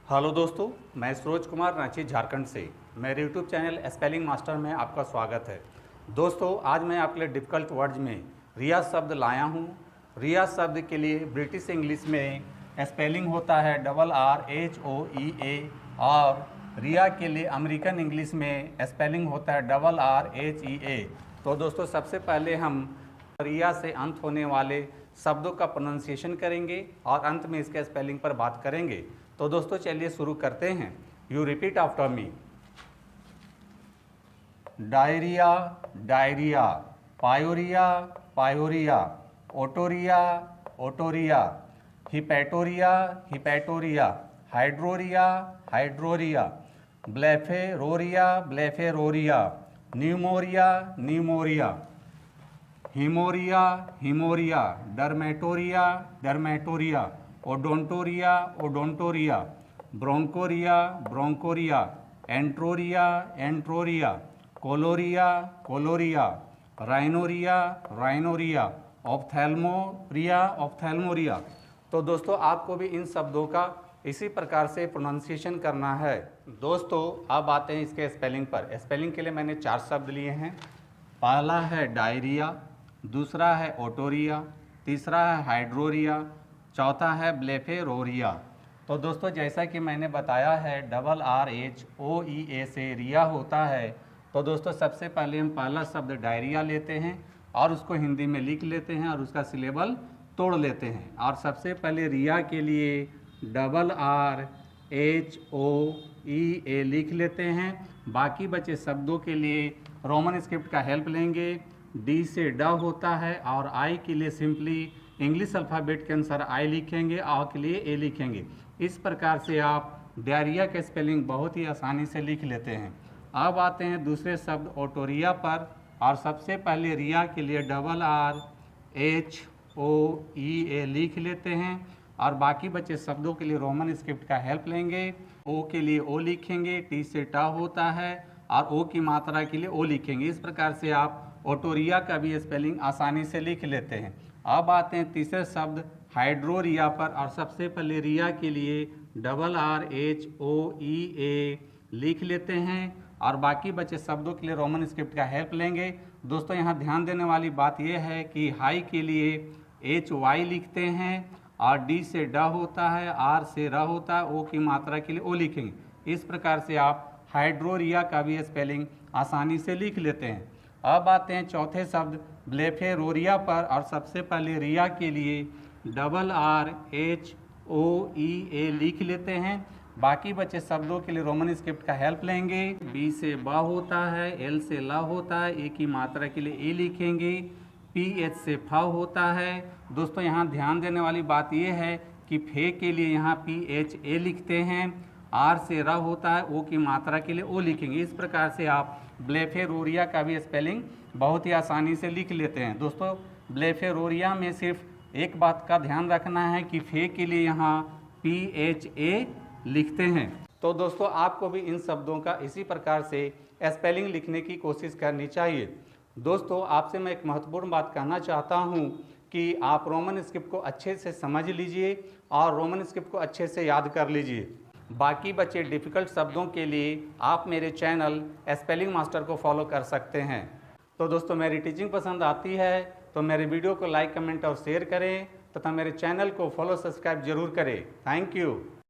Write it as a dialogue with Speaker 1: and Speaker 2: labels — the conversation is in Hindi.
Speaker 1: हेलो दोस्तों, मैं सरोज कुमार रांची झारखंड से मेरे यूट्यूब चैनल स्पेलिंग मास्टर में आपका स्वागत है। दोस्तों, आज मैं आपके लिए डिफ़िकल्ट वर्ड्स में रिया शब्द लाया हूँ। रिया शब्द के लिए ब्रिटिश इंग्लिश में स्पेलिंग होता है RRHOEA और रिया के लिए अमेरिकन इंग्लिश में स्पेलिंग होता है RRHEA। तो दोस्तों, सबसे पहले हम रिया से अंत होने वाले शब्दों का प्रोनाउंसिएशन करेंगे और अंत में इसके स्पेलिंग पर बात करेंगे। तो दोस्तों, चलिए शुरू करते हैं। You repeat after me. Diarrhoea, diarrhoea. Pyorrhoea, pyorrhoea. Otorrhoea, otorrhoea. Hepatorrhoea, hepatorrhoea. Hydrorrhoea, hydrorrhoea. Blepharorrhoea, blepharorrhoea. Pneumorrhoea, pneumorrhoea. Haemorrhoea, haemorrhoea. Dermatorrhoea, dermatorrhoea. Odontorrhoea, odontorrhoea. Bronchorrhoea, bronchorrhoea. Enterorrhoea, enterorrhoea. Colorrhoea, colorrhoea. Rhinorrhoea, rhinorrhoea. Ophthalmorrhoea, ophthalmorrhoea. तो दोस्तों, आपको भी इन शब्दों का इसी प्रकार से प्रोनाउंसिएशन करना है। दोस्तों, अब आते हैं इसके स्पेलिंग पर। स्पेलिंग के लिए मैंने 4 शब्द लिए हैं। पहला है डायरिया, दूसरा है ओटोरिया, तीसरा है हाइड्रोरिया, चौथा है ब्लेफेरोरिया। तो दोस्तों, जैसा कि मैंने बताया है RRHOEA से रिया होता है। तो दोस्तों, सबसे पहले हम पहला शब्द डायरिया लेते हैं और उसको हिंदी में लिख लेते हैं और उसका सिलेबल तोड़ लेते हैं। और सबसे पहले रिया के लिए RRHOEA लिख लेते हैं। बाकी बचे शब्दों के लिए रोमन स्क्रिप्ट का हेल्प लेंगे। डी से ड होता है और आई के लिए सिंपली इंग्लिश अल्फ़ाबेट के अनुसार आई लिखेंगे, आ के लिए ए लिखेंगे। इस प्रकार से आप डायरिया का स्पेलिंग बहुत ही आसानी से लिख लेते हैं। अब आते हैं दूसरे शब्द ओटोरिया पर और सबसे पहले रिया के लिए RRHOEA लिख लेते हैं और बाकी बचे शब्दों के लिए रोमन स्क्रिप्ट का हेल्प लेंगे। ओ के लिए ओ लिखेंगे, टी से टा होता है और ओ की मात्रा के लिए ओ लिखेंगे। इस प्रकार से आप ओटोरिया का भी स्पेलिंग आसानी से लिख लेते हैं। अब आते हैं तीसरे शब्द हाइड्रोरिया पर और सबसे पहले रिया के लिए RRHOEA लिख लेते हैं और बाकी बचे शब्दों के लिए रोमन स्क्रिप्ट का हेल्प लेंगे। दोस्तों, यहाँ ध्यान देने वाली बात यह है कि हाई के लिए HY लिखते हैं और डी से ड होता है, आर से र होता है, ओ की मात्रा के लिए ओ लिखेंगे। इस प्रकार से आप हाइड्रोरिया का भी स्पेलिंग आसानी से लिख लेते हैं। अब आते हैं चौथे शब्द ब्लेफेरोरिया पर और सबसे पहले रिया के लिए RRHOEA लिख लेते हैं। बाकी बचे शब्दों के लिए रोमन स्क्रिप्ट का हेल्प लेंगे। बी से ब होता है, एल से ल होता है, ए की मात्रा के लिए ए लिखेंगे, PH से फ होता है। दोस्तों, यहाँ ध्यान देने वाली बात यह है कि फे के लिए यहाँ PHA लिखते हैं, आर से र होता है, ओ की मात्रा के लिए ओ लिखेंगे। इस प्रकार से आप ब्लेफेरोरिया का भी स्पेलिंग बहुत ही आसानी से लिख लेते हैं। दोस्तों, ब्लेफेरोरिया में सिर्फ एक बात का ध्यान रखना है कि फे के लिए यहाँ PHA लिखते हैं। तो दोस्तों, आपको भी इन शब्दों का इसी प्रकार से स्पेलिंग लिखने की कोशिश करनी चाहिए। दोस्तों, आपसे मैं एक महत्वपूर्ण बात कहना चाहता हूँ कि आप रोमन स्क्रिप्ट को अच्छे से समझ लीजिए और रोमन स्क्रिप्ट को अच्छे से याद कर लीजिए। बाकी बचे डिफ़िकल्ट शब्दों के लिए आप मेरे चैनल स्पेलिंग मास्टर को फॉलो कर सकते हैं। तो दोस्तों, मेरी टीचिंग पसंद आती है तो मेरे वीडियो को लाइक, कमेंट और शेयर करें तथा मेरे चैनल को फॉलो, सब्सक्राइब जरूर करें। Thank you.